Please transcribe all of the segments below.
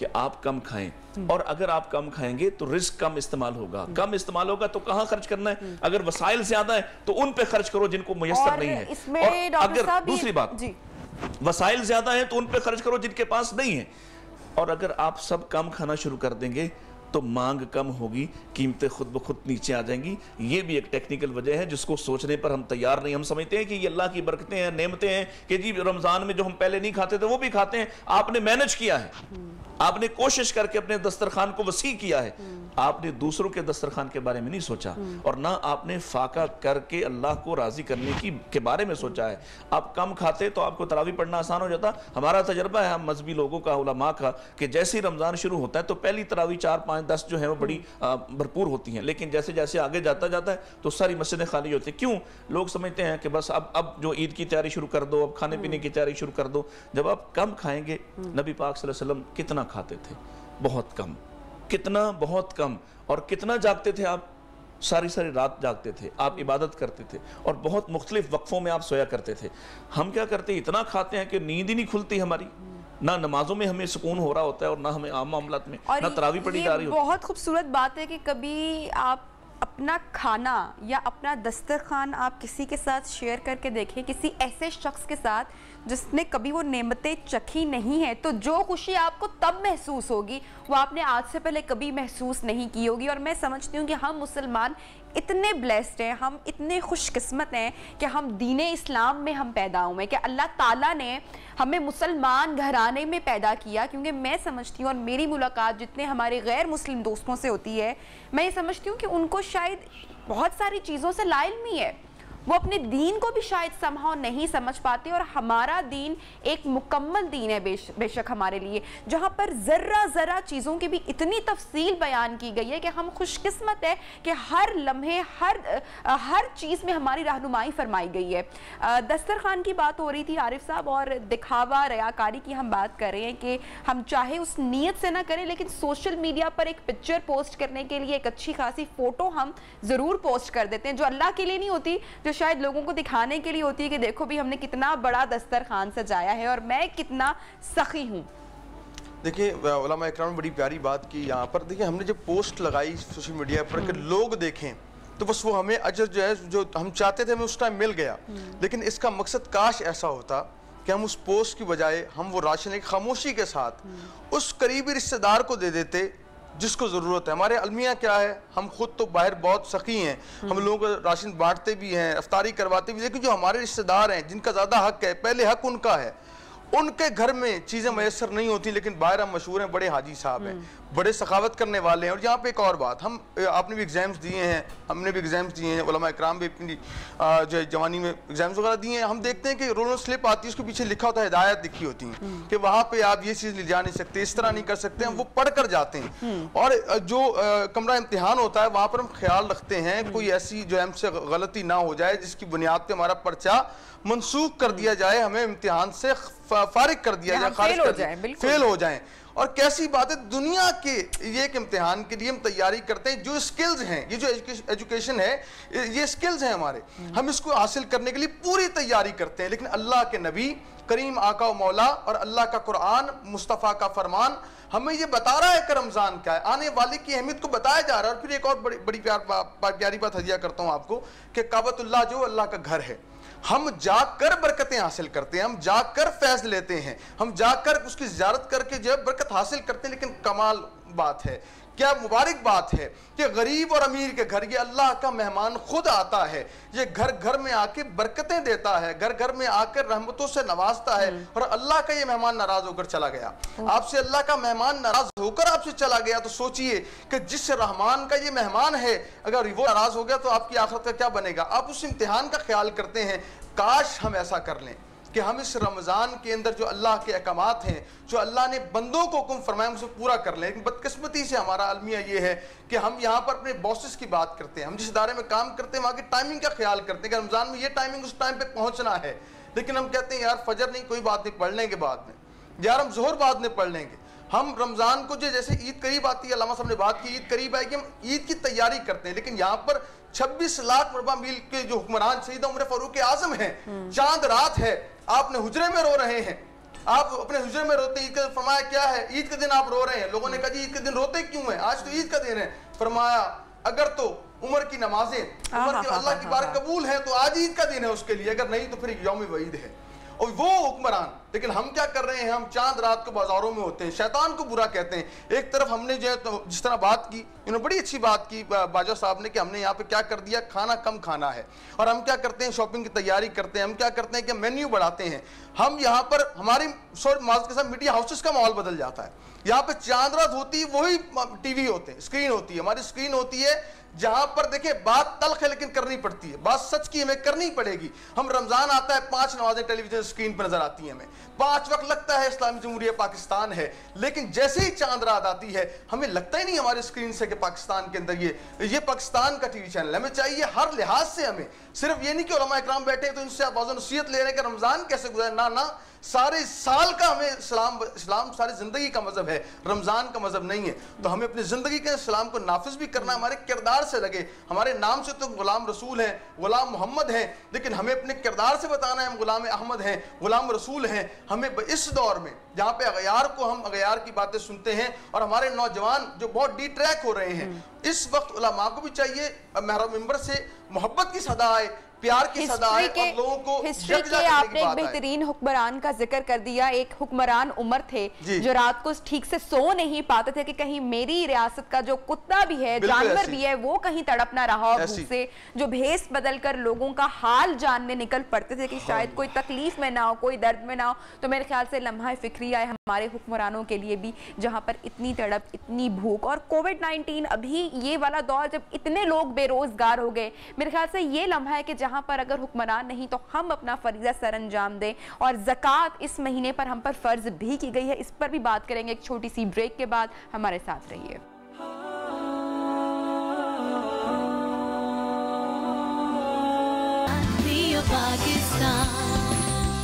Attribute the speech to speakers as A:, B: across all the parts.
A: کہ آپ کم کھائیں، اور اگر آپ کم کھائیں گے تو رزق کم استعمال ہوگا. کم استعمال ہوگا تو کہاں خرچ کرنا ہے؟ اگر وسائل زیادہ ہیں تو ان پہ خرچ کرو جن کو میسر نہیں ہے.
B: اس میں
A: اور اگر دوسری بات
B: جی
A: وسائل زیادہ ہیں تو ان پہ خرچ کرو جن کے پاس نہیں ہے. اور اگر آپ سب کم کھانا شروع کر دیں گے تو مانگ کم ہوگی، قیمتیں خود بخود نیچے آ جائیں گی. یہ بھی ایک ٹیکنیکل وجہ ہے جس کو سوچنے پر ہم تیار نہیں. ہم سمجھتے ہیں کہ یہ اللہ کی برکتیں ہیں، نعمتیں ہیں کہ جی رمضان میں جو ہم پہلے نہیں کھاتے تھے وہ بھی کھاتے ہیں. آپ نے مینج کیا ہے، آپ نے کوشش کر کے اپنے دسترخوان کو وسیع کیا ہے. آپ نے دوسروں کے دسترخوان کے بارے میں نہیں سوچا، اور نہ آپ نے فاقہ کر کے اللہ کو راضی کرنے کے بارے میں سوچا ہے. آپ کم کھاتے تو آپ کو تراویح پڑھنا آسان ہو جاتا. ہمارا تجربہ ہے ہم مذہبی لوگوں کا، علماء کا، کہ جیسے ہی رمضان شروع ہوتا ہے تو پہلی تراویح 4 5 10 جو ہے وہ بڑی بھرپور ہوتی ہیں، لیکن جیسے جیسے آگے جاتا ہے تو ساری مسجدیں خالی ہوتی ہیں. کیوں؟ لوگ سمجھتے ہیں کہ بس اب جو عید کی تیاری شروع کر دو، اب کھانے پینے کی تیاری شروع کر دو. جب آپ کم کھائیں گے، نبی پاک صلی اللہ علیہ وسلم کتنا کھاتے تھے؟ بہت کم. کتنا؟ بہت کم. اور کتنا جاگتے تھے آپ؟ ساری رات جاگتے تھے، آپ عبادت کرتے تھے، اور بہت مختلف وقفوں میں آپ سویا کرتے تھے. ہم کیا کرتے ہیں؟ اتنا کھاتے ہیں کہ نیند ہی نہیں کھلتی ہماری. نہ نمازوں میں ہمیں سکون ہو رہا ہوتا ہے اور نہ ہمیں عام معاملات میں، نہ تراویح پڑھی جا رہی ہوتی ہے.
B: بہت خوبصورت بات ہے کہ کبھی آپ اپنا کھانا یا اپنا دسترخوان آپ کسی کے ساتھ شیئر کر کے دیکھیں، کسی ایسے شخص کے ساتھ جس نے کبھی وہ نعمتیں چکھی نہیں ہیں، تو جو خوشی آپ کو تب محسوس ہوگی وہ آپ نے آج سے پہلے کبھی محسوس نہیں کی ہوگی. اور میں سمجھتی ہوں کہ ہم مسلمان اتنے بلیسڈ ہیں، ہم اتنے خوش قسمت ہیں کہ ہم دین اسلام میں ہم پیدا ہوئے، کہ اللہ تعالیٰ نے ہمیں مسلمان گھرانے میں پیدا کیا. کیونکہ میں سمجھتی ہوں، اور میری ملاقات جتنے ہمارے غیر مسلم دوستوں سے ہوتی ہے، میں یہ سمجھتی ہوں کہ ان کو شاید بہت ساری چیزوں سے لا علمی ہے، وہ اپنے دین کو بھی شاید سمہاؤ نہیں سمجھ پاتے. اور ہمارا دین ایک مکمل دین ہے بے شک ہمارے لیے، جہاں پر ذرہ چیزوں کی بھی اتنی تفصیل بیان کی گئی ہے کہ ہم خوش قسمت ہے کہ ہر لمحے ہر چیز میں ہماری رہنمائی فرمائی گئی ہے. دسترخوان کی بات ہو رہی تھی عارف صاحب، اور دکھاوا ریاکاری کی ہم بات کر رہے ہیں کہ ہم چاہے اس نیت سے نہ کریں، لیکن سوشل میڈیا پر ایک پکچر پوسٹ کرنے کے لیے ایک اچھی خاصی فوٹو ہم ضرور پوسٹ کر دیتے ہیں، جو اللہ کے لیے نہیں ہوتی، جو شاید لوگوں کو دکھانے کے لیے ہوتی ہے کہ دیکھو بھی ہم نے کتنا بڑا دسترخوان سجایا ہے اور میں کتنا سخی ہوں.
C: دیکھیں علماء اکرام نے بڑی پیاری بات کی یہاں پر. دیکھیں ہم نے جب پوسٹ لگائی سوشل میڈیا پر کہ لوگ دیکھیں تو بس وہ ہمیں اجر جو ہے جو ہم چاہتے تھے ہمیں اس ٹائم مل گیا. لیکن اس کا مقصد کاش ایسا ہوتا کہ ہم اس پوسٹ کی بجائے ہم وہ راشن ایک خاموشی کے ساتھ اس قریبی رشتہ دار کو دے دیتے جس کو ضرورت ہے. ہمارے المیہ کیا ہے، ہم خود تو باہر بہت سخی ہیں، ہم لوگوں کو راشن بانٹتے بھی ہیں، افطاری کرواتے بھی، لیکن جو ہمارے رشتہ دار ہیں جن کا زیادہ حق ہے، پہلے حق ان کا ہے، ان کے گھر میں چیزیں میسر نہیں ہوتی. لیکن باہر ہم مشہور ہیں، بڑے حاجی صاحب ہیں، بڑے سخاوت کرنے والے ہیں. اور یہاں پہ ایک اور بات، آپ نے بھی ایگزامز دیے ہیں، ہم نے بھی ایگزامز دیے ہیں، علماء اکرام بھی اپنی جو جوانی میں ایگزامز وغیرہ دیے ہیں. ہم دیکھتے ہیں کہ رول سلپ آتی ہے، اس کے پیچھے لکھا ہوتا ہے، ہدایت لکھی ہوتی ہیں کہ وہاں پہ آپ یہ چیز لے جا نہیں سکتے، اس طرح نہیں کر سکتے. ہم وہ پڑھ کر جاتے ہیں، اور جو کمرہ امتحان ہوتا ہے وہاں پر ہم خیال رکھتے ہیں کوئی ایسی جو ہم سے غلطی نہ ہو جائے جس کی بنیاد پہ ہمارا پرچہ منسوخ کر دیا جائے، ہمیں امتحان سے فارغ کر دیا جائے، خارج کر دیا جائے، فیل ہو جائیں. اور کیسی بات ہے، دنیا کے یہ ایک امتحان کے لیے ہم تیاری کرتے ہیں. جو اسکلز ہیں، یہ جو ایجوکیشن ہے، یہ اسکلز ہیں ہمارے، ہم اس کو حاصل کرنے کے لیے پوری تیاری کرتے ہیں. لیکن اللہ کے نبی کریم آقا و مولا اور اللہ کا قرآن مصطفیٰ کا فرمان ہمیں یہ بتا رہا ہے کہ رمضان کیا ہے، آنے والے کی اہمیت کو بتایا جا رہا ہے. اور پھر ایک اور بڑی پیاری بات ہدیہ کرتا ہوں آپ کو کہ کعبۃ اللہ جو اللہ کا گھر ہے، ہم جا کر برکتیں حاصل کرتے ہیں، ہم جا کر فیض لیتے ہیں، ہم جا کر اس کی زیارت کر کے جو ہے برکت حاصل کرتے ہیں. لیکن کمال بات ہے، کیا مبارک بات ہے کہ غریب اور امیر کے گھر یہ اللہ کا مہمان خود آتا ہے، یہ گھر گھر میں آ کے برکتیں دیتا ہے، گھر گھر میں آ کر رحمتوں سے نوازتا ہے. اور اللہ کا یہ مہمان ناراض ہو کر چلا گیا، آپ سے اللہ کا مہمان ناراض ہو کر آپ سے چلا گیا، تو سوچئے کہ جس رحمان کا یہ مہمان ہے اگر وہ ناراض ہو گیا تو آپ کی آخرت کا کیا بنے گا. آپ اس امتحان کا خیال کرتے ہیں. کاش ہم ایسا کر لیں کہ ہم اس رمضان کے اندر جو اللہ کے احکامات ہیں، جو اللہ نے بندوں کو حکم فرمایا، اسے پورا کر لیں. لیکن بدقسمتی سے ہمارا المیہ یہ ہے کہ ہم یہاں پر اپنے باسز کی بات کرتے ہیں، ہم جس ادارے میں کام کرتے ہیں وہاں کی ٹائمنگ کا خیال کرتے ہیں کہ رمضان میں یہ ٹائمنگ اس ٹائم پہ پہنچنا ہے. لیکن ہم کہتے ہیں یار فجر نہیں، کوئی بات نہیں، پڑھ لیں گے بعد میں، یار ہم ظہر بعد میں پڑھ لیں گے. ہم رمضان کو جیسے عید قریب آتی ہے، علامہ صاحب نے بات کی عید قریب آئے گی، ہم عید کی تیاری کرتے ہیں. لیکن یہاں پر 26 لاکھ مربع میل کے جو حکمران سیدہ عمر فاروق اعظم ہیں، چاند رات ہے، آپ نے حجرے میں رو رہے ہیں، آپ اپنے حجرے میں روتے عید کا دن، فرمایا کیا ہے عید کے دن آپ رو رہے ہیں؟ لوگوں نے کہا جی عید کے دن روتے کیوں ہیں، آج تو عید کا دن ہے. فرمایا اگر تو عمر کی نمازیں عمر کی اللہ کی بار قبول ہیں تو آج عید کا دن ہے اس کے لیے، اگر نہیں تو پھر یوم وعید ہے. اور وہ حکمران، لیکن ہم کیا کر رہے ہیں، ہم چاند رات کو بازاروں میں ہوتے ہیں، شیطان کو برا کہتے ہیں. ایک طرف ہم نے جو ہے جس طرح بات کی، انہوں نے بڑی اچھی بات کی باجوہ صاحب نے کہ ہم نے یہاں پہ کیا کر دیا، کھانا کم کھانا ہے. اور ہم کیا کرتے ہیں، شاپنگ کی تیاری کرتے ہیں، ہم کیا کرتے ہیں کہ مینیو بڑھاتے ہیں. ہم یہاں پر ہماری معذرت کے ساتھ میڈیا ہاؤسز کا ماحول بدل جاتا ہے. یہاں پہ چاند رات ہوتی ہے وہی ٹی وی ہوتے ہیں، اسکرین ہوتی ہے، ہماری اسکرین ہوتی ہے جہاں پر دیکھیں بات تلخ ہے لیکن کرنی پڑتی ہے، بات سچ کی ہمیں کرنی پڑے گی. ہم رمضان آتا ہے 5 نمازیں ٹیلی ویژن اسکرین پر نظر آتی ہیں، ہمیں 5 وقت لگتا ہے اسلامی جمہوریہ پاکستان ہے، لیکن جیسے ہی چاند رات آتی ہے ہمیں لگتا ہی نہیں ہمارے اسکرین سے کہ پاکستان کے اندر یہ پاکستان کا ٹی وی چینل. ہمیں چاہیے ہر لحاظ سے، ہمیں صرف یہ نہیں کہ علماء اکرام بیٹھے ہیں تو ان سے آپ واضح نصیحت لے رہے ہیں کہ رمضان کیسے گزرے، نہ سارے سال کا ہمیں اسلام ساری زندگی کا مذہب ہے، رمضان کا مذہب نہیں ہے. تو ہمیں اپنی زندگی کے اسلام کو نافذ بھی کرنا ہمارے کردار سے لگے. ہمارے نام سے تو غلام رسول ہیں، غلام محمد ہیں، لیکن ہمیں اپنے کردار سے بتانا ہے ہم غلام احمد ہیں، غلام رسول ہیں. ہمیں اس دور میں جہاں پہ اغیار کو ہم اغیار کی باتیں سنتے ہیں اور ہمارے نوجوان جو بہت ڈی ٹریک ہو رہے ہیں، اس وقت علماء کو بھی چاہیے محراب منبر سے محبت کی صدا آئے، پیار کی صدا آئے اور لوگوں کو
B: ہسٹری کے آپ نے ایک بہترین حکمران کا ذکر کر دیا. ایک حکمران عمر تھے جو رات کو ٹھیک سے سو نہیں پاتے تھے کہ کہیں میری ریاست کا جو کتا بھی ہے، جانور بھی ہے، وہ کہیں تڑپ نہ رہا. اور بھوک سے جو بھیس بدل کر لوگوں کا حال جاننے نکل پڑتے تھے کہ شاید کوئی تکلیف میں نہ ہو، کوئی درد میں نہ ہو. تو میرے خیال سے لمحہ فکری آئے ہمارے حکمرانوں کے لیے بھی، جہاں پر اتنی تڑپ، اتنی بھوک. اور کووڈ-19 ابھی یہ والا دور جب اتنے لوگ بے روزگار ہو گئے، میرے خیال سے یہ لمحہ ہے کہ جہاں پر اگر حکمران نہیں تو ہم اپنا فریضہ سر انجام دیں. اور زکوٰۃ اس مہینے پر ہم پر فرض بھی کی گئی ہے، اس پر بھی بات کریں گے ایک چھوٹی سی بریک کے بعد. ہمارے ساتھ رہیے.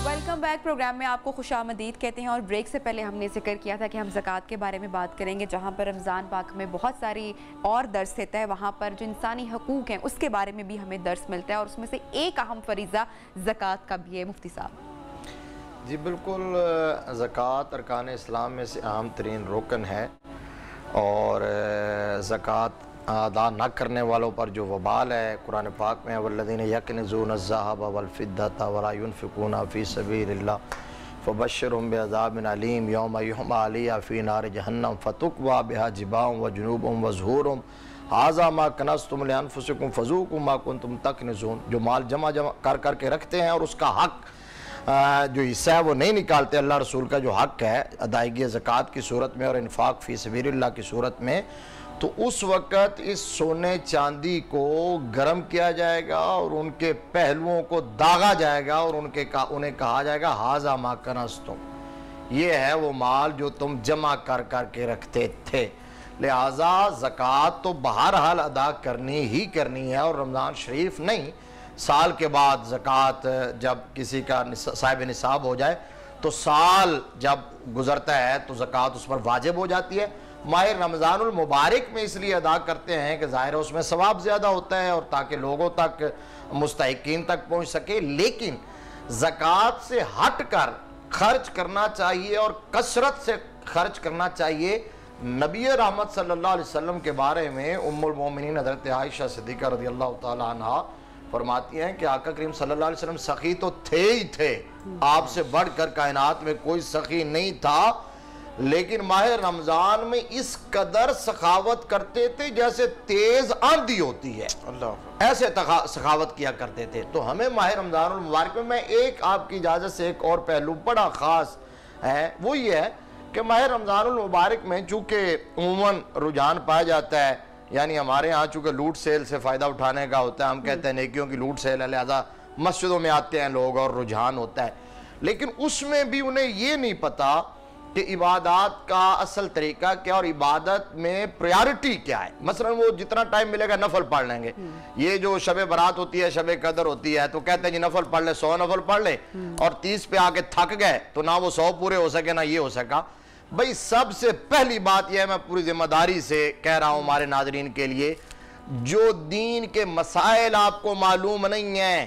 B: Welcome back. پروگرام میں آپ کو خوش آمدید کہتے ہیں. اور بریک سے پہلے ہم نے ذکر کیا تھا کہ ہم زکوٰۃ کے بارے میں بات کریں گے، جہاں پر رمضان پاک میں بہت ساری اور درس دیتا ہے. وہاں پر جو انسانی حقوق ہیں اس کے بارے میں بھی ہمیں درس ملتا ہے، اور اس میں سے ایک اہم فریضہ زکوٰۃ کا بھی ہے. مفتی صاحب
D: جی بالکل، زکوٰۃ ارکان اسلام میں سے اہم ترین رکن ہے، اور زکوٰۃ ادا نہ کرنے والوں پر جو وبال ہے قرآن پاک میں والذین یکنزون الذھب والفضة ولا ينفقون فی سبیل اللہ فبشرهم بعذاب علیم یوم یحمى علیہا فی نار جہنم فتکوی بہا جباہم وجنوبہم وظہورہم ھذا ما کنزتم لانفسکم فذوقوا ما کنتم تکنزون. جو مال جمع کر کے رکھتے ہیں اور اس کا حق جو حصہ ہے وہ نہیں نکالتے، اللہ رسول کا جو حق ہے ادائیگی زکوٰۃ کی صورت میں اور انفاق فی سبیل اللہ کی صورت میں، تو اس وقت اس سونے چاندی کو گرم کیا جائے گا اور ان کے پہلوؤں کو داغا جائے گا اور انہیں کہا جائے گا ھذا ما کنزتم، یہ ہے وہ مال جو تم جمع کر کے رکھتے تھے. لہٰذا زکوٰۃ تو بہرحال ادا کرنی ہی کرنی ہے. اور رمضان شریف نہیں، سال کے بعد زکوٰۃ جب کسی کا صاحب نصاب ہو جائے تو سال جب گزرتا ہے تو زکوٰۃ اس پر واجب ہو جاتی ہے. ماہ رمضان المبارک میں اس لیے ادا کرتے ہیں کہ ظاہر ہے اس میں ثواب زیادہ ہوتا ہے اور تاکہ لوگوں تک، مستحقین تک پہنچ سکے. لیکن زکوٰۃ سے ہٹ کر خرچ کرنا چاہیے اور کثرت سے خرچ کرنا چاہیے. نبی رحمت صلی اللہ علیہ وسلم کے بارے میں ام المومنین حضرت عائشہ صدیقہ رضی اللہ تعالی عنہ فرماتی ہیں کہ آقا کریم صلی اللہ علیہ وسلم سخی تو تھے ہی تھے، آپ سے بڑھ کر کائنات میں کوئی سخی نہیں تھا، لیکن ماہ رمضان میں اس قدر سخاوت کرتے تھے جیسے تیز آندھی ہوتی ہے، ایسے سخاوت کیا کرتے تھے. تو ہمیں ماہ رمضان المبارک میں ایک آپ کی اجازت سے ایک اور پہلو بڑا خاص ہے، وہ یہ ہے کہ ماہ رمضان المبارک میں چونکہ عموماً رجحان پایا جاتا ہے، یعنی ہمارے ہاں چونکہ لوٹ سیل سے فائدہ اٹھانے کا ہوتا ہے، ہم کہتے ہیں نیکیوں کی لوٹ سیل ہے، لہذا مسجدوں میں آتے ہیں لوگ اور رجحان ہوتا ہے. لیکن اس میں بھی انہیں یہ نہیں پتا کہ عبادات کا اصل طریقہ کیا اور عبادت میں پریارٹی کیا ہے. مثلا وہ جتنا ٹائم ملے گا نفل پڑھ لیں گے. یہ جو شب برات ہوتی ہے، شب قدر ہوتی ہے، تو کہتے ہیں جی نفل پڑھ لے، 100 نفل پڑھ لے، اور 30 پہ آ کے تھک گئے تو نہ وہ 100 پورے ہو سکے نہ یہ ہو سکا. بھئی سب سے پہلی بات یہ ہے، میں پوری ذمہ داری سے کہہ رہا ہوں ہمارے ناظرین کے لیے، جو دین کے مسائل آپ کو معلوم نہیں ہیں،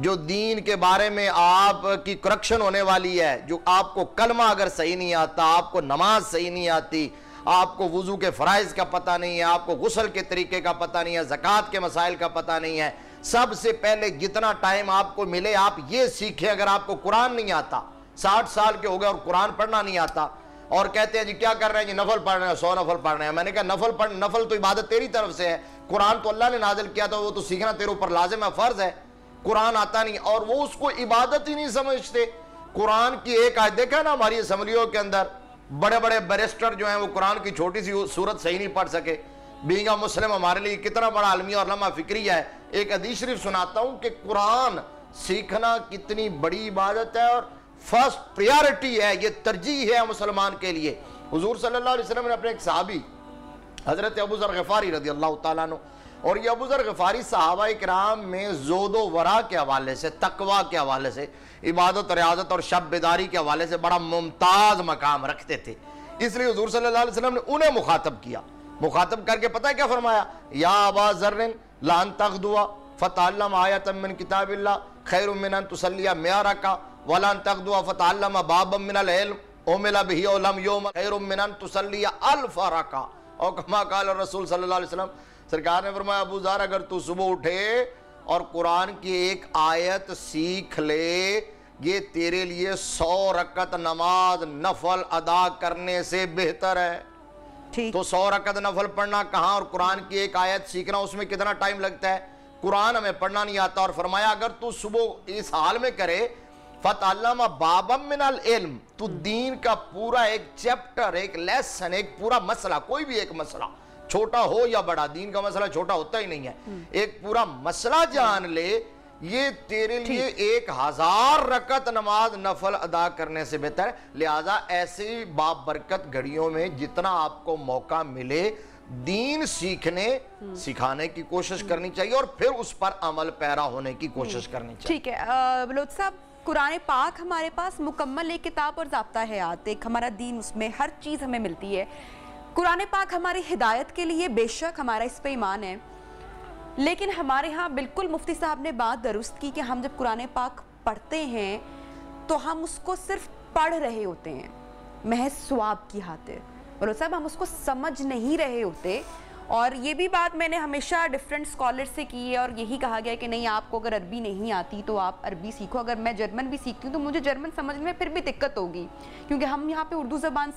D: جو دین کے بارے میں آپ کی کرکشن ہونے والی ہے، جو آپ کو کلمہ اگر صحیح نہیں آتا، آپ کو نماز صحیح نہیں آتی، آپ کو وضو کے فرائض کا پتہ نہیں ہے، آپ کو غسل کے طریقے کا پتہ نہیں ہے، زکوٰۃ کے مسائل کا پتہ نہیں ہے، سب سے پہلے جتنا ٹائم آپ کو ملے آپ یہ سیکھیں. اگر آپ کو قرآن نہیں آتا، 60 سال کے ہو گئے اور قرآن پڑھنا نہیں آتا، اور کہتے ہیں جی کیا کر رہے ہیں جی نفل پڑھ رہے ہیں، 100 نفل پڑھ رہے ہیں. میں نے کہا نفل تو عبادت تیری طرف سے ہے، قرآن تو اللہ نے نازل کیا تھا، وہ تو سیکھنا تیرے اوپر لازم ہے، فرض ہے. قرآن آتا نہیں اور وہ اس کو عبادت ہی نہیں سمجھتے. قرآن کی ایک آیت دیکھا نا ہماری اسمبلیوں کے اندر بڑے بڑے بیرسٹر جو ہیں وہ قرآن کی چھوٹی سی صورت صحیح نہیں پڑھ سکے. بینگ مسلم ہمارے لیے کتنا بڑا عالمیہ اور لمحہ فکریہ ہے. ایک حدیث شریف سناتا ہوں کہ قرآن سیکھنا کتنی بڑی عبادت ہے اور فرسٹ پریارٹی ہے، یہ ترجیح ہے مسلمان کے لیے. حضور صلی اللہ علیہ وسلم نے اپنے ایک صحابی حضرت ابو ذر غفاری رضی اللہ تعالیٰ عنہ، اور یہ ابو ذر غفاری صحابہ اکرام میں زہد و ورع کے حوالے سے، تقوی کے حوالے سے، عبادت و ریاضت اور شب بیداری کے حوالے سے بڑا ممتاز مقام رکھتے تھے. اس لیے حضور صلی اللہ علیہ وسلم نے انہیں مخاطب کیا. مخاطب کر کے پتہ ہے کیا فرمایا؟ یا ابا ذر لان تغدوا فتعلم آیۃ من کتاب اللہ خیر من ان تصلی 100 رکعہ ولان تغدوا فتعلم بابا من العلم عمل به ولم یوم خیر من ان تصلی 1000 رکعہ. اور کما قال الرسول صلی اللہ علیہ وسلم، سرکار نے فرمایا ابو ذر اگر تو صبح اٹھے اور قرآن کی ایک آیت سیکھ لے، یہ تیرے لیے 100 رکعت نماز نفل ادا کرنے سے بہتر ہے. تو 100 رکعت نفل پڑھنا کہاں اور قرآن کی ایک آیت سیکھنا اس میں کتنا ٹائم لگتا ہے. قرآن ہمیں پڑھنا نہیں آتا اور فرمایا اگر تو صبح اس حال میں کرے فَتَعَلَّمَ بَابًا مِنَ الْعِلْمِ، تو دین کا پورا ایک چیپٹر، ایک لیسن، ایک پورا مسئلہ، کوئی بھی ایک مسئلہ چھوٹا ہو یا بڑا، دین کا مسئلہ چھوٹا ہوتا ہی نہیں ہے، ایک پورا مسئلہ جان لے، یہ تیرے لیے 1000 رکعت نماز نفل ادا کرنے سے بہتر ہے. لہٰذا ایسی بابرکت گھڑیوں میں جتنا آپ کو موقع ملے دین سکھانے کی کوشش کرنی چاہیے اور پھر اس پر عمل پیرا ہونے کی کوشش کرنی چاہیے.
B: ٹھیک ہے بلوچ صاحب، قرآن پاک ہمارے پاس مکمل ایک کتاب اور ضابطہ حیات، ایک ہمارا دین، اس میں ہر چیز ہمیں ملتی ہے. قرآن پاک ہماری ہدایت کے لیے بے شک ہمارا اس پہ ایمان ہے، لیکن ہمارے ہاں بالکل مفتی صاحب نے بات درست کی کہ ہم جب قرآن پاک پڑھتے ہیں تو ہم اس کو صرف پڑھ رہے ہوتے ہیں محض ثواب کی خاطر. بولو صاحب ہم اس کو سمجھ نہیں رہے ہوتے. اور یہ بھی بات میں نے ہمیشہ ڈیفرنٹ اسکالر سے کی ہے اور یہی کہا گیا کہ نہیں آپ کو اگر عربی نہیں آتی تو آپ عربی سیکھو. اگر میں جرمن بھی سیکھتی ہوں تو مجھے جرمن سمجھنے میں پھر بھی دقت ہوگی کیونکہ ہم یہاں پہ اردو زبان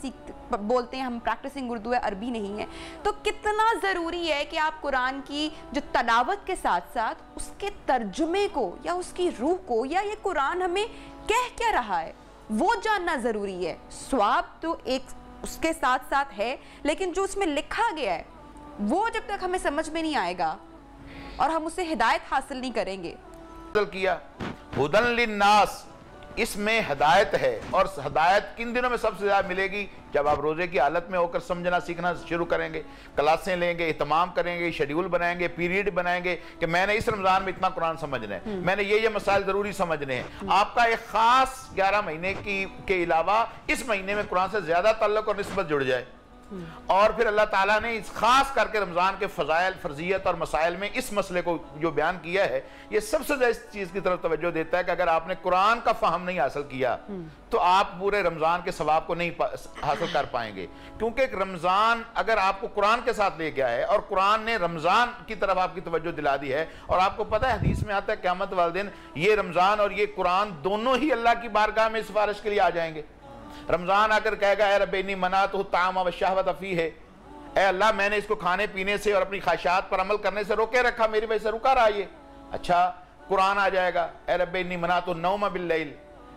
B: بولتے ہیں، ہم پریکٹسنگ اردو ہے، عربی نہیں ہے. تو کتنا ضروری ہے کہ آپ قرآن کی جو تلاوت کے ساتھ ساتھ اس کے ترجمے کو یا اس کی روح کو یا یہ قرآن ہمیں کہہ کیا رہا ہے وہ جاننا ضروری ہے. ثواب تو ایک اس کے ساتھ ساتھ ہے، لیکن جو اس میں لکھا گیا ہے وہ جب تک ہمیں سمجھ میں نہیں آئے گا اور ہم اسے ہدایت حاصل نہیں کریں گے.
E: کیا ہدن للناس، اس میں ہدایت ہے، اور ہدایت کن دنوں میں سب سے زیادہ ملے گی؟ جب آپ روزے کی حالت میں ہو کر سمجھنا سیکھنا شروع کریں گے، کلاسیں لیں گے، اہتمام کریں گے، شیڈیول بنائیں گے، پیریڈ بنائیں گے کہ میں نے اس رمضان میں اتنا قرآن سمجھنا ہے، میں نے یہ مسائل ضروری سمجھنے ہیں. آپ کا ایک خاص 11 مہینے کے علاوہ اس مہینے میں قرآن سے زیادہ تعلق اور نسبت جڑ جائے. اور پھر اللہ تعالیٰ نے خاص کر کے رمضان کے فضائل، فرضیت اور مسائل میں اس مسئلے کو جو بیان کیا ہے، یہ سب سے زیادہ اس چیز کی طرف توجہ دیتا ہے کہ اگر آپ نے قرآن کا فہم نہیں حاصل کیا تو آپ پورے رمضان کے ثواب کو نہیں حاصل کر پائیں گے. کیونکہ رمضان اگر آپ کو قرآن کے ساتھ لے گیا ہے اور قرآن نے رمضان کی طرف آپ کی توجہ دلا دی ہے، اور آپ کو پتہ ہے حدیث میں آتا ہے قیامت والے دن یہ رمضان اور یہ قرآن دونوں ہی اللہ کی بارگاہ میں سفارش کے لیے آ جائیں گے. رمضان آ کر کہے گا اے رب انی منعت الطعام والشہوۃ فیہ، اے اللہ میں نے اس کو کھانے پینے سے اور اپنی خواہشات پر عمل کرنے سے روکے رکھا، میری وجہ سے رکا رہا یہ. اچھا قرآن آ جائے گا اے رب انی منعت النوم باللیل،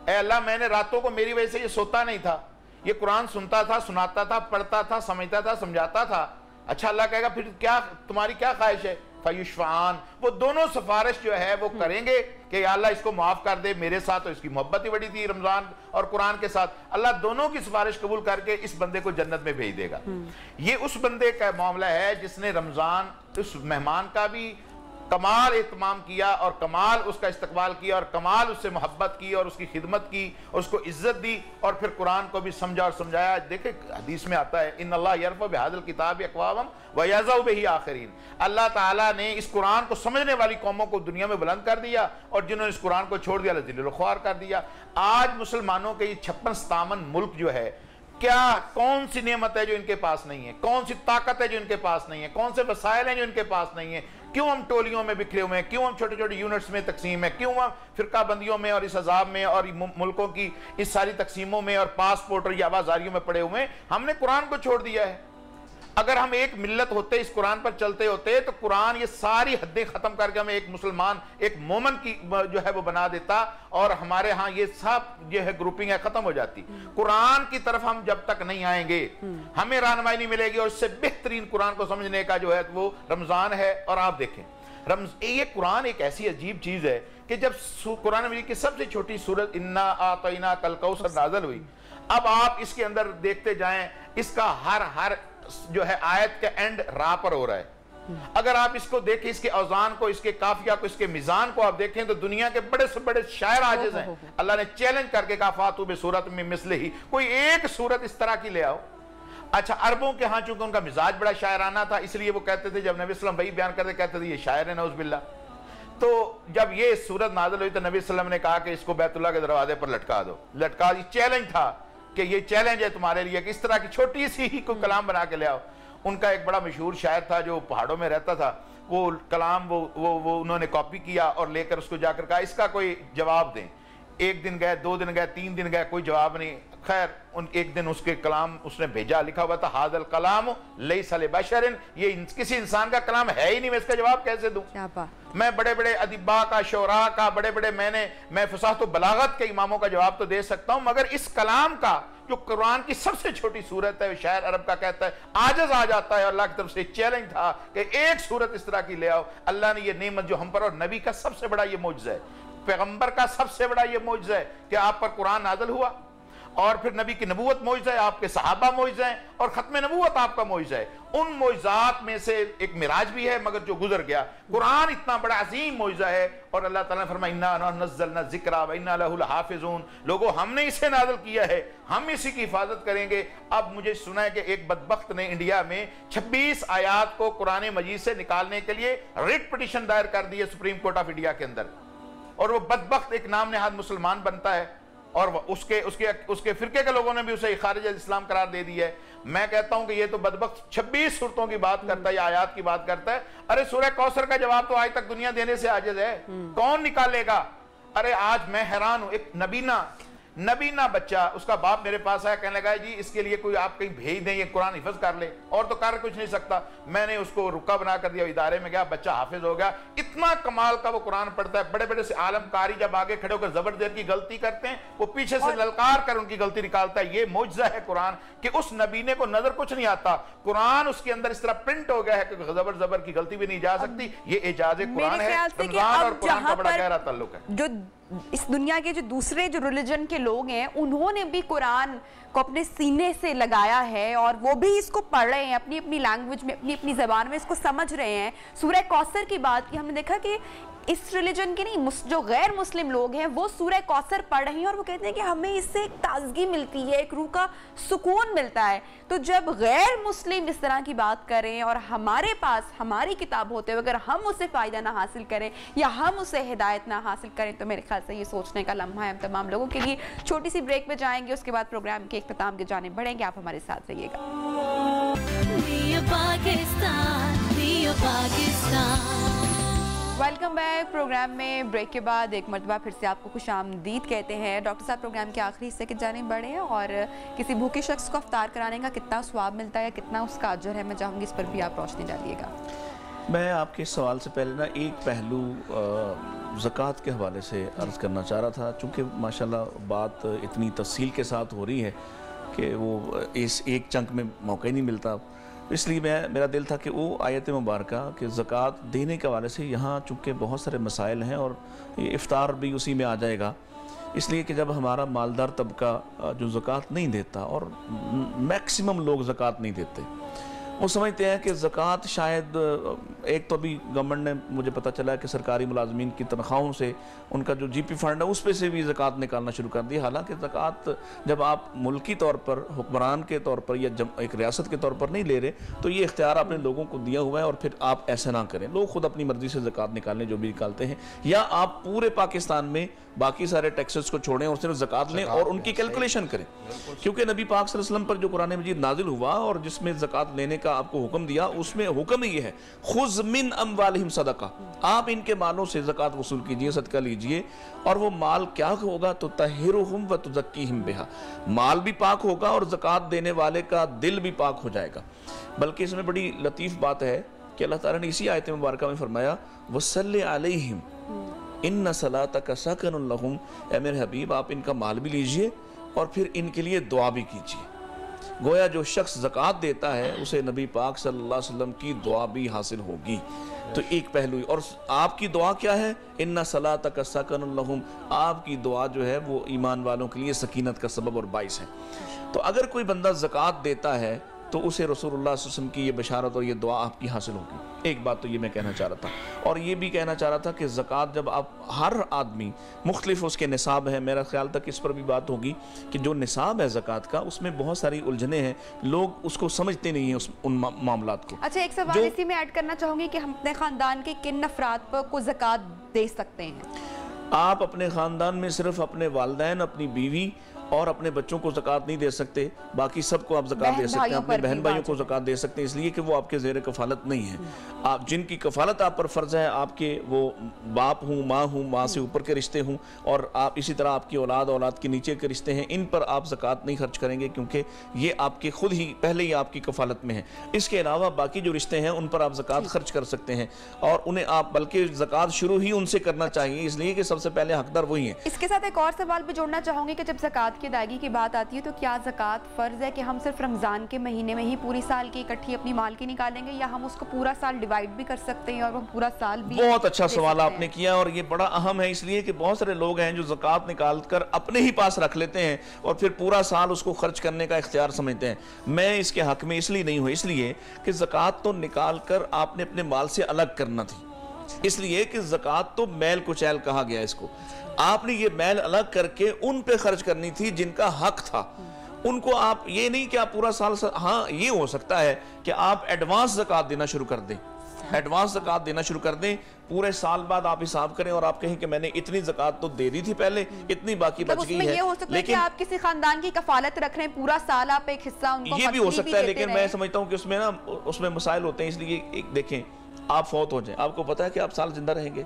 E: اے اللہ میں نے راتوں کو میری وجہ سے یہ سوتا نہیں تھا، یہ قرآن سنتا تھا، سناتا تھا، پڑھتا تھا، سمجھتا تھا، سمجھاتا تھا. اچھا اللہ کہے گا پھر کیا تمہاری کیا خواہش ہے؟ فیشفعان، وہ دونوں سفارش جو ہے وہ کریں گے کہ یا اللہ اس کو معاف کر دے، میرے ساتھ تو اس کی محبت ہی بڑی تھی رمضان اور قرآن کے ساتھ. اللہ دونوں کی سفارش قبول کر کے اس بندے کو جنت میں بھیج دے گا. یہ اس بندے کا معاملہ ہے جس نے رمضان اس مہمان کا بھی کمال اہتمام کیا اور کمال اس کا استقبال کیا اور کمال اس سے محبت کی اور اس کی خدمت کی اور اس کو عزت دی اور پھر قرآن کو بھی سمجھا اور سمجھایا. دیکھیں حدیث میں آتا ہے ان اللہ یرفع بہذا الکتاب اقواما ویضع بہ آخرین. اللہ تعالیٰ نے اس قرآن کو سمجھنے والی قوموں کو دنیا میں بلند کر دیا اور جنہوں نے اس قرآن کو چھوڑ دیا ذلیل و خوار کر دیا. آج مسلمانوں کے یہ 56-57 ملک جو ہے, کیا کون سی نعمت ہے جو ان کے پاس نہیں ہے, کون سی طاقت ہے جو ان کے پاس نہیں ہے, کون سے وسائل ہیں جو ان کے پاس نہیں ہیں؟ کیوں ہم ٹولیوں میں بکھرے ہوئے ہیں, کیوں ہم چھوٹے چھوٹے یونٹس میں تقسیم ہیں, کیوں ہم فرقہ بندیوں میں اور اس عذاب میں اور ملکوں کی اس ساری تقسیموں میں اور پاسپورٹ اور آوازاریوں میں پڑے ہوئے ہیں؟ ہم نے قرآن کو چھوڑ دیا ہے. اگر ہم ایک ملت ہوتے, اس قرآن پر چلتے ہوتے, تو قرآن یہ ساری حدیں ختم کر کے ہمیں ایک مسلمان, ایک مومن کی جو ہے وہ بنا دیتا اور ہمارے ہاں یہ سب جو ہے گروپنگ ہے ختم ہو جاتی. قرآن کی طرف ہم جب تک نہیں آئیں گے ہمیں رہنمائی نہیں ملے گی. اور اس سے بہترین قرآن کو سمجھنے کا جو ہے وہ رمضان ہے. اور آپ دیکھیں یہ قرآن ایک ایسی عجیب چیز ہے کہ جب قرآن مجید کی سب سے چھوٹی سورت انا اعطیناک الکوثر نازل ہوئی, اب آپ اس کے اندر دیکھتے جائیں, اس کا ہر جو ہے آیت کا اینڈ را پر ہو رہا ہے. اگر آپ اس کو دیکھیں, اس کے اوزان کو, اس کے قافیہ کو, اس کے میزان کو آپ دیکھیں تو دنیا کے بڑے سے بڑے شاعر عاجز ہیں. اللہ نے چیلنج کر کے کہا فاتو بسورۃ من مثلہ, کوئی ایک سورت اس طرح کی لے آؤ. اچھا عربوں کے ہاں چونکہ ان کا مزاج بڑا شاعرانہ تھا, اس لیے وہ کہتے تھے جب نبی صلی اللہ علیہ وسلم وہی بیان کرتے کہتے تھے یہ شاعر ہے نعوذ باللہ. تو جب یہ سورت نازل ہوئی تو نبی صلی اللہ علیہ وسلم نے کہا کہ اس کو بیت اللہ کے دروازے پر لٹکا دو. یہ چیلنج تھا کہ یہ چیلنج ہے تمہارے لیے کہ اس طرح کی چھوٹی سی ہی کوئی کلام بنا کے لے آؤ. ان کا ایک بڑا مشہور شاعر تھا جو پہاڑوں میں رہتا تھا, وہ کلام وہ انہوں نے کاپی کیا اور لے کر اس کو جا کر کہا اس کا کوئی جواب دیں. 1 دن گئے, 2 دن گئے, 3 دن گئے, کوئی جواب نہیں. خیر ایک دن اس کے کلام اس نے بھیجا, لکھا ہوا تھا ھذا الکلام لیس لبشر, یہ کسی انسان کا کلام ہے ہی نہیں, میں اس کا جواب کیسے دوں؟ میں بڑے بڑے ادیباء کا, شعراء کا, بڑے بڑے میں فصاحت و بلاغت کے اماموں کا جواب تو دے سکتا ہوں, مگر اس کلام کا جو قرآن کی سب سے چھوٹی صورت ہے, شاعر عرب کا کہتا ہے, عاجز آ جاتا ہے. اللہ کی طرف سے چیلنج تھا کہ ایک صورت اس طرح کی لے آؤ. اللہ نے یہ نعمت جو ہم پر, اور نبی کا سب سے بڑا یہ معجزہ ہے, پیغمبر کا سب سے بڑا یہ معجزہ ہے کہ آپ پر قرآن نازل ہوا, اور پھر نبی کی نبوت معجزہ ہے, آپ کے صحابہ معجزہ ہیں, اور ختم نبوت آپ کا معجزہ ہے. ان معجزات میں سے ایک معراج بھی ہے مگر جو گزر گیا. قرآن اتنا بڑا عظیم معجزہ ہے, اور اللہ تعالیٰ نے فرمایا انا نحن نزلنا الذکر وانا لہ لحافظون, لوگوں ہم نے اسے نازل کیا ہے, ہم اسی کی حفاظت کریں گے. اب مجھے سنا ہے کہ ایک بدبخت نے انڈیا میں 26 آیات کو قرآن مجید سے نکالنے کے لیے ریٹ پٹیشن دائر کر دی ہے سپریم کورٹ آف انڈیا کے اندر, اور وہ بدبخت ایک نام نہاد مسلمان بنتا ہے, اور اس کے فرقے کے لوگوں نے بھی اسے خارج اسلام قرار دے دی ہے. میں کہتا ہوں کہ یہ تو بدبخت 26 صورتوں کی بات کرتا ہے یا آیات کی بات کرتا ہے. ارے سورہ کوثر کا جواب تو آج تک دنیا دینے سے عاجز ہے, کون نکالے گا؟ ارے آج میں حیران ہوں, ایک نبینہ بچہ, اس کا باپ میرے پاس آیا, کہنے لگا جی اس کے لیے کوئی آپ کہیں بھیج دیں, یہ قرآن حفظ کر لے, اور تو کر کچھ نہیں سکتا. میں نے اس کو رکا بنا کر دیا, ادارے میں گیا, بچہ حافظ ہو گیا. اتنا کمال کا وہ قرآن پڑھتا ہے. بڑے بڑے سے عالم کاری جب آگے کھڑے ہو کر زبر زیر کی غلطی کرتے ہیں, وہ پیچھے سے للکار کر ان کی غلطی نکالتا ہے. یہ معجزہ ہے قرآن کہ اس نبینے کو نظر کچھ نہیں آتا, قرآن اس کے اندر اس طرح پرنٹ ہو گیا ہے کہ زبر کی غلطی بھی نہیں جا سکتی. یہ اعجاز قرآن ہے. رمضان اور قرآن کا بڑا گہرا تعلق ہے.
B: جو اس دنیا کے جو دوسرے جو ریلیجن کے لوگ ہیں, انہوں نے بھی قرآن کو اپنے سینے سے لگایا ہے, اور وہ بھی اس کو پڑھ رہے ہیں اپنی اپنی لینگویج میں, اپنی اپنی زبان میں اس کو سمجھ رہے ہیں. سورہ کوثر کی بات کی, ہم نے دیکھا کہ اس ریلیجن کے نہیں, جو غیر مسلم لوگ ہیں وہ سورہ کوثر پڑھ رہے ہیں, اور وہ کہتے ہیں کہ ہمیں اس سے ایک تازگی ملتی ہے, ایک روح کا سکون ملتا ہے. تو جب غیر مسلم اس طرح کی بات کریں اور ہمارے پاس ہماری کتاب ہوتے ہوئے اگر ہم اسے فائدہ نہ حاصل کریں یا ہم اسے ہدایت نہ حاصل کریں, تو میرے خیال سے یہ سوچنے کا لمحہ ہے ہم تمام لوگوں کے لیے. چھوٹی سی بریک پہ جائیں گے, اس کے بعد پروگرام کے اختتام کی جانب بڑھیں گے. آپ ہمارے ساتھ رہیے گا. Welcome back. پروگرام میں بریک کے بعد ایک مرتبہ پھر سے آپ کو خوش آمدید کہتے ہیں. ڈاکٹر صاحب پروگرام کے آخری حصے کی جانب بڑھے ہیں, اور کسی بھوکے شخص کو افطار کرانے کا کتنا ثواب ملتا ہے, کتنا اس کا اجر ہے, میں چاہوں گی اس پر بھی آپ روشنی ڈالیے گا.
A: میں آپ کے سوال سے پہلے نا ایک پہلو زکوٰۃ کے حوالے سے عرض کرنا چاہ رہا تھا, چونکہ ماشاءاللہ بات اتنی تفصیل کے ساتھ ہو رہی ہے کہ وہ اس ایک چنک میں موقع ہی نہیں ملتا. اس لیے میرا دل تھا کہ وہ آیت مبارکہ کہ زکوٰۃ دینے کے حوالے سے یہاں چونکہ بہت سارے مسائل ہیں, اور یہ افطار بھی اسی میں آ جائے گا. اس لیے کہ جب ہمارا مالدار طبقہ جو زکوٰۃ نہیں دیتا, اور میکسیمم لوگ زکوٰۃ نہیں دیتے, وہ سمجھتے ہیں کہ زکوٰۃ شاید ایک تو ابھی گورنمنٹ نے مجھے پتہ چلا کہ سرکاری ملازمین کی تنخواہوں سے ان کا جو جی پی فنڈ ہے اس پہ سے بھی زکوٰۃ نکالنا شروع کر دی. حالانکہ زکوٰۃ جب آپ ملکی طور پر حکمران کے طور پر یا ایک ریاست کے طور پر نہیں لے رہے تو یہ اختیار آپ نے لوگوں کو دیا ہوا ہے, اور پھر آپ ایسا نہ کریں. لوگ خود اپنی مرضی سے زکوٰۃ نکالیں جو بھی نکالتے ہیں, یا آپ پورے پاکستان میں باقی سارے ٹیکسز کو چھوڑیں اور صرف زکوٰۃ لیں اور ان کی کیلکولیشن کریں. کیونکہ نبی پاک صلی اللہ علیہ وسلم پر جو قرآن مجید نازل ہوا اور جس میں زکوٰۃ لینے کا آپ کو حکم دیا, اس میں حکم یہ ہے خذ من اموالہم صدقہ, آپ ان کے مالوں سے زکوٰۃ وصول کیجئے, صدقہ لیجئے, اور وہ مال کیا ہوگا تو تطہرہم وتزکیہم بہا, مال بھی پاک ہوگا اور زکوٰۃ دینے والے کا دل بھی پاک ہو جائے گا. بلکہ اس میں بڑی لطیف بات ہے کہ اللہ تعالیٰ نے اسی آیت مبارکہ میں فرمایا وصلی علیہم ان صلاتک سکن لہم, اے میرے حبیب آپ ان کا مال بھی لیجئے اور پھر ان کے لیے دعا بھی کیجئے. گویا جو شخص زکوٰۃ دیتا ہے اسے نبی پاک صلی اللہ علیہ وسلم کی دعا بھی حاصل ہوگی. تو ایک پہلو, اور آپ کی دعا کیا ہے, ان صلاتک سکن لہم, آپ کی دعا جو ہے وہ ایمان والوں کے لیے سکینت کا سبب اور باعث ہے. تو اگر کوئی بندہ زکوٰۃ دیتا ہے تو اسے رسول اللہ صلی اللہ علیہ وسلم کی یہ بشارت اور یہ دعا آپ کی حاصل ہوگی. ایک بات تو یہ میں کہنا چاہ رہا تھا, اور یہ بھی کہنا چاہ رہا تھا کہ زکوٰۃ جب آپ ہر آدمی مختلف اس کے نصاب ہے, میرا خیال تک اس پر بھی بات ہوگی کہ جو نصاب ہے زکوٰۃ کا اس میں بہت ساری الجھنیں ہیں, لوگ اس کو سمجھتے نہیں ہیں ان معاملات کو.
B: اچھا, ایک سوال اسی میں ایڈ کرنا چاہوں گی کہ ہم اپنے خاندان کے کن افراد پر کو زکوٰۃ دے سکتے ہیں؟
A: آپ اپنے خاندان میں صرف اپنے والدین, اپنی بیوی اور اپنے بچوں کو زکوٰۃ نہیں دے سکتے, باقی سب کو آپ زکوٰۃ دے سکتے ہیں. اپنے بہن بھائیوں کو زکوٰۃ دے سکتے ہیں اس لیے کہ وہ آپ کے زیر کفالت نہیں ہیں. آپ جن کی کفالت آپ پر فرض ہے, آپ کے وہ باپ ہوں, ماں سے اوپر کے رشتے ہوں, اور آپ اسی طرح آپ کی اولاد کے نیچے کے رشتے ہیں, ان پر آپ زکوٰۃ نہیں خرچ کریں گے کیونکہ یہ آپ کے خود ہی پہلے ہی آپ کی کفالت میں ہیں. اس کے علاوہ باقی جو رشتے ہیں ان پر آپ زکوٰۃ خرچ کر سکتے ہیں, اور انہیں آپ بلکہ زکوٰۃ شروع ہی ان سے کرنا چاہیے, اس لیے کہ سب سے پہلے حقدار وہی ہیں.
B: اس کے ساتھ ایک اور سوال بھی جوڑنا چاہوں گی کہ جب زکوٰۃ کی ادائیگی کی بات آتی ہے تو کیا زکوٰۃ فرض ہے کہ ہم صرف رمضان کے مہینے میں ہی پوری سال کی اکٹھی اپنی مال کی نکالیں گے, یا ہم اس کو پورا سال ڈیوائیڈ بھی کر سکتے ہیں اور وہ پورا سال بھی؟
A: بہت اچھا سوال آپ نے کیا, اور یہ بڑا اہم ہے اس لیے کہ بہت سارے لوگ ہیں جو زکوٰۃ نکال کر اپنے ہی پاس رکھ لیتے ہیں اور پھر پورا سال اس کو خرچ کرنے کا اختیار سمجھتے ہیں. میں اس کے حق میں اس لیے نہیں ہوں, اس لیے کہ زکوٰۃ تو نکال کر آپ نے اپنے مال سے الگ کرنا تھی, اس لیے کہ زکوٰۃ تو میل کچیل کہا گیا اس کو. آپ نے یہ میل الگ کر کے ان پہ خرچ کرنی تھی جن کا حق تھا. ان کو آپ یہ نہیں کہ آپ پورا سال, ہاں یہ ہو سکتا ہے کہ آپ ایڈوانس زکوٰۃ دینا شروع کر دیں, ایڈوانس زکوٰۃ دینا شروع کر دیں, پورے سال بعد آپ حساب کریں اور آپ کہیں کہ میں نے اتنی زکوٰۃ تو دے دی تھی پہلے, اتنی باقی بچ گئی ہے.
B: یہ ہو سکتا ہے کہ آپ کسی خاندان کی کفالت رکھ رہے ہیں, پورا سال آپ ایک حصہ ان کو
A: یہ بھی ہو سکتا ہے, لیکن میں سمجھتا ہوں کہ اس میں مسائل ہوتے ہیں. اس لیے دیکھیں, آپ فوت ہو جائیں, آپ کو پتا ہے کہ آپ سال زندہ رہیں گے,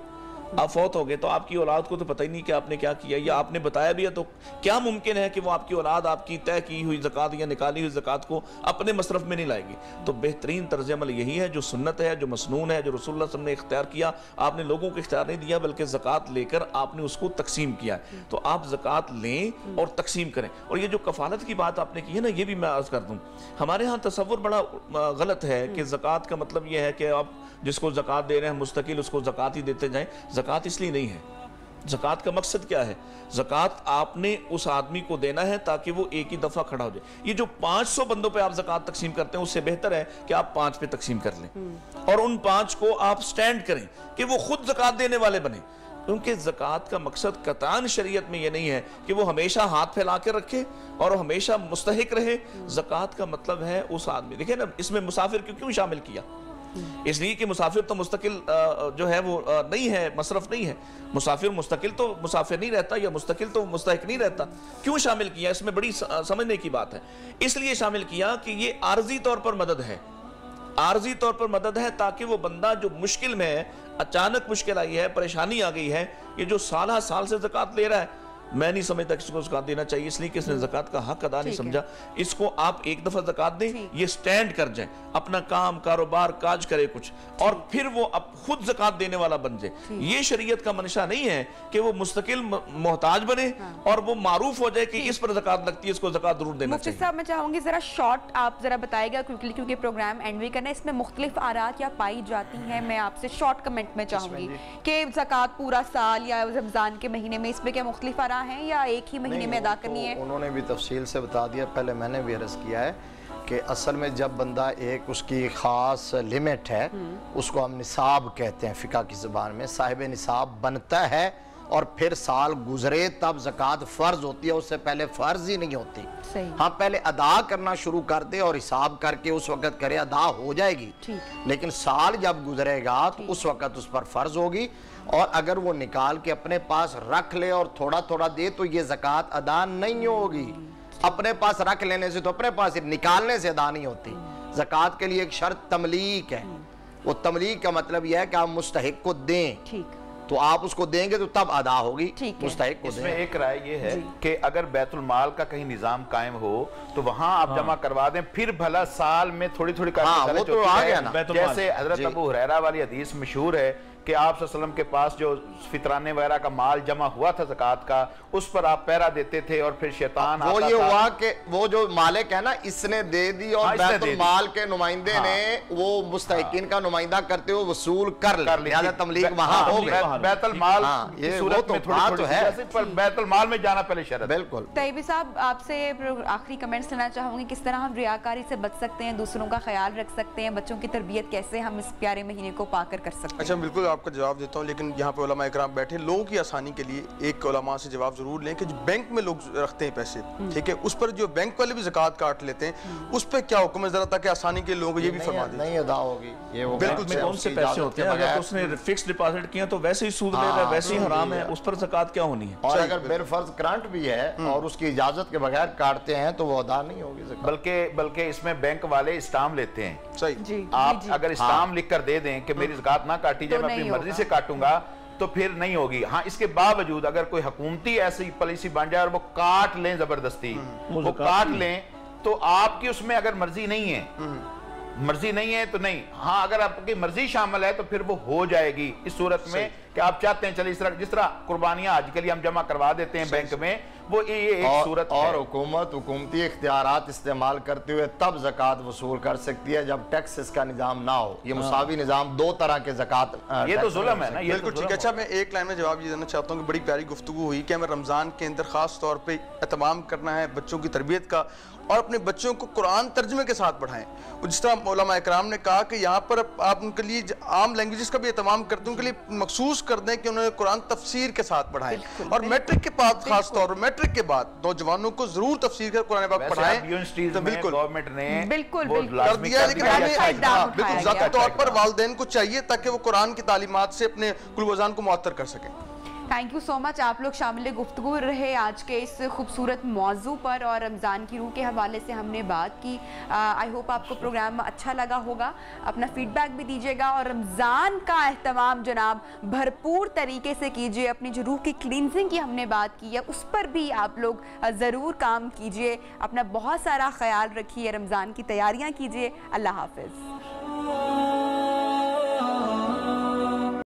A: آپ فوت ہو گئے تو آپ کی اولاد کو تو پتہ ہی نہیں کہ آپ نے کیا کیا, یا آپ نے بتایا بھی ہے تو کیا ممکن ہے کہ وہ آپ کی اولاد آپ کی طے کی ہوئی زکوٰۃ یا نکالی ہوئی زکوٰۃ کو اپنے مصرف میں نہیں لائے گی. تو بہترین طرز عمل یہی ہے جو سنت ہے, جو مسنون ہے, جو رسول اللہ صلی اللہ علیہ وسلم نے اختیار کیا. آپ نے لوگوں کو اختیار نہیں دیا بلکہ زکوٰۃ لے کر آپ نے اس کو تقسیم کیا ہے. تو آپ زکوٰۃ لیں اور تقسیم کریں. اور یہ جو کفالت کی بات آپ نے کی ہے نا, یہ بھی میں عرض کر دوں, ہمارے ہاں تصور بڑا غلط ہے کہ زکوٰۃ کا مطلب یہ ہے کہ آپ جس کو زکوٰۃ دے رہے ہیں مستقل اس کو زکوٰۃ ہی دیتے جائیں. زکوٰۃ اس لیے نہیں ہے. زکوٰۃ کا مقصد کیا ہے؟ زکوٰۃ آپ نے اس آدمی کو دینا ہے تاکہ وہ ایک ہی دفعہ کھڑا ہو جائے. یہ جو 500 بندوں پہ آپ زکوٰۃ تقسیم کرتے ہیں اس سے بہتر ہے کہ آپ 5 پہ تقسیم کر لیں اور ان 5 کو آپ سٹینڈ کریں کہ وہ خود زکوٰۃ دینے والے بنیں. کیونکہ زکوٰۃ کا مقصد قطعاً شریعت میں یہ نہیں ہے کہ وہ ہمیشہ ہاتھ پھیلا کے رکھے اور ہمیشہ مستحق رہے. زکوٰۃ کا مطلب ہے اس آدمی, دیکھیں نا اس میں مسافر کیوں شامل کیا؟ اس لیے کہ مسافر تو مستقل جو ہے وہ نہیں ہے, مصرف نہیں ہے. مسافر مستقل تو مسافر نہیں رہتا, یا مستقل تو مستحق نہیں رہتا. کیوں شامل کیا؟ اس میں بڑی سمجھنے کی بات ہے. اس لیے شامل کیا کہ یہ عارضی طور پر مدد ہے, عارضی طور پر مدد ہے تاکہ وہ بندہ جو مشکل میں ہے, اچانک مشکل آئی ہے, پریشانی آ گئی ہے, یہ جو سالہ سال سے زکوٰۃ لے رہا ہے, میں نہیں سمجھتا کہ اس کو زکوٰۃ دینا چاہیے, اس لیے کہ اس نے زکوٰۃ کا حق ادا نہیں سمجھا. اس کو آپ ایک دفعہ زکوٰۃ دیں, یہ سٹینڈ کر جائیں, اپنا کام کاروبار کاج کرے کچھ, اور پھر وہ اب خود زکوٰۃ دینے والا بن جائے. یہ شریعت کا منشا نہیں ہے کہ وہ مستقل محتاج بنے اور وہ معروف ہو جائے کہ اس پر زکوٰۃ لگتی ہے, اس کو زکوٰۃ ضرور دینا چاہیے.
B: مفتی صاحب میں چاہوں گی ذرا شارٹ آپ ذرا بتائے گا کیونکہ پروگرام اینڈ بھی کرنا ہے, اس میں مختلف آراء کیا پائی جاتی ہیں. میں آپ سے شارٹ کمنٹ میں چاہوں گی کہ زکوٰۃ پورا سال یا رمضان کے مہینے میں, اس میں کیا مختلف آراء ہیں یا ایک ہی مہینے میں ادا کرنی ہے؟
D: انہوں نے بھی تفصیل سے بتا دیا, پہلے میں نے بھی عرض کیا ہے کہ اصل میں جب بندہ ایک اس کی خاص لمٹ ہے اس کو ہم نصاب کہتے ہیں فقہ کی زبان میں، صاحب نصاب بنتا ہے اور پھر سال گزرے تب زکوٰۃ فرض ہوتی ہے، اس سے پہلے فرض ہی نہیں ہوتی۔ ہاں پہلے ادا کرنا شروع کر دے اور حساب کر کے اس وقت کرے، ادا ہو جائے گی، لیکن سال جب گزرے گا تو اس وقت اس پر فرض ہوگی، اور اگر وہ نکال کے اپنے پاس رکھ لے اور تھوڑا تھوڑا دے تو یہ زکوٰۃ ادا نہیں ہوگی۔ اپنے پاس رکھ لینے سے تو اپنے پاس نکالنے سے ادا نہیں ہوتی۔ زکوٰۃ کے لیے ایک شرط تملیک ہے، وہ تملیک کا مطلب یہ ہے کہ آپ مستحق کو دیں، تو آپ اس کو دیں گے تو تب ادا ہوگی، مستحق کو دیں۔
E: اس میں ایک رائے یہ ہے کہ اگر بیت المال کا کہیں نظام قائم ہو تو وہاں آپ جمع کروا دیں، پھر بھلا سال میں تھوڑی تھوڑی
D: وہ تو آ گیا نا۔
E: جیسے حضرت ابو ہریرہ والی حدیث مشہور ہے کہ آپ صلی اللہ علیہ وسلم کے پاس جو فطرانے وغیرہ کا مال جمع ہوا تھا زکوٰۃ کا، اس پر آپ پہرا دیتے تھے اور پھر شیطان آتا تھا۔
D: وہ یہ ہوا کہ وہ جو مالک ہے نا اس نے دے دی اور بیت المال کے نمائندے نے وہ مستحقین کا نمائندہ کرتے ہوئے وصول کر لیا، تملیغ وہاں ہو گئے۔
E: بیت المال کی صورت میں تھوڑی تھوڑی ہے، پر بیت المال میں جانا پہلے شرط ہے۔
D: بالکل۔
B: طیبی صاحب آپ سے آخری کمنٹس لینا چاہوں گی، کس طرح ہم ریاکاری سے بچ سکتے ہیں، دوسروں کا خیال رکھ سکتے ہیں، بچوں کی تربیت کیسے ہم اس پیارے مہینے کو پا کر سکتے ہیں؟
C: اچھا بالکل آپ کا جواب دیتا ہوں، لیکن یہاں پہ علماء اکرام بیٹھے، لوگوں کی آسانی کے لیے ایک علماء سے جواب ضرور لیں کہ جو بینک میں لوگ رکھتے ہیں پیسے، ٹھیک ہے، اس پر جو بینک والے بھی زکوٰۃ کاٹ لیتے ہیں، اس پہ کیا حکم ہے ذرا تاکہ آسانی کے لوگوں کو یہ بھی فرما دیں؟
D: نہیں ادا ہوگی یہ، وہ
A: بینک میں کون سے پیسے ہوتے ہیں؟ اگر اس نے فکس ڈپازٹ کیا تو ویسے ہی سود لے رہا ہے، ویسے ہی حرام ہے، اس پر زکوٰۃ کیا ہونی ہے؟
D: اور اگر بالفرض کرنٹ بھی ہے اور اس کی اجازت کے بغیر کاٹتے ہیں تو وہ ادا نہیں ہوگی زکوٰۃ۔
E: بلکہ اس میں بینک والے اسٹامپ لیتے ہیں،
C: صحیح،
E: آپ اگر اسٹامپ لکھ کر دے دیں کہ میری زکوٰۃ نہ کاٹی جائے، میں اپنی مرضی سے کاٹوں گا، تو پھر نہیں ہوگی۔ ہاں اس کے باوجود اگر کوئی حکومتی ایسی پالیسی بن جائے اور وہ کاٹ لیں زبردستی، وہ کاٹ لیں، تو آپ کی اس میں اگر مرضی نہیں ہے تو نہیں، ہاں اگر آپ کی مرضی شامل ہے تو پھر وہ ہو جائے گی۔ اس صورت میں کہ آپ چاہتے ہیں چلے جس طرح قربانیاں آج کے لیے ہم جمع کروا دیتے ہیں بینک میں، وہ یہ ایک صورت ہے۔
D: اور حکومتی اختیارات استعمال کرتے ہوئے تب زکوٰۃ وصول کر سکتی ہے جب ٹیکسز کا نظام نہ ہو۔ یہ مساوی نظام، دو طرح کے زکوٰۃ،
E: یہ تو ظلم ہے نا۔
C: بالکل ٹھیک ہے۔ اچھا میں ایک لائن میں جواب یہ دینا چاہتا ہوں کہ بڑی پیاری گفتگو ہوئی کہ ہمیں رمضان کے اندر خاص طور پہ اہتمام کرنا ہے بچوں کی تربیت کا، اور اپنے بچوں کو قرآن ترجمے کے ساتھ پڑھائیں۔ جس طرح علماء اکرام نے کہا کہ یہاں پر آپ ان کے لیے عام لینگویجز کا بھی اہتمام کرتے ہیں، ان کے لیے مخصوص کر دیں کہ انہوں نے قرآن تفسیر کے ساتھ پڑھائیں، اور میٹرک کے بعد خاص طور پر میٹرک کے بعد نوجوانوں کو ضرور تفسیر کر قرآن پاک پڑھائیں۔
E: تو بالکل گورنمنٹ نے
C: کر دیا، لیکن ہمیں بالکل ذاتی طور پر والدین کو چاہیے تاکہ وہ قرآن کی تعلیمات سے اپنے قلوب و اذان کو معطر کر سکیں۔
B: تھینک یو سو مچ، آپ لوگ شامل گفتگو رہے آج کے اس خوبصورت موضوع پر، اور رمضان کی روح کے حوالے سے ہم نے بات کی۔ آئی ہوپ آپ کو پروگرام اچھا لگا ہوگا، اپنا فیڈ بیک بھی دیجیے گا، اور رمضان کا اہتمام جناب بھرپور طریقے سے کیجیے۔ اپنی جو روح کی کلینزنگ کی ہم نے بات کی ہے اس پر بھی آپ لوگ ضرور کام کیجیے، اپنا بہت سارا خیال رکھیے، رمضان کی تیاریاں کیجیے۔ اللہ حافظ۔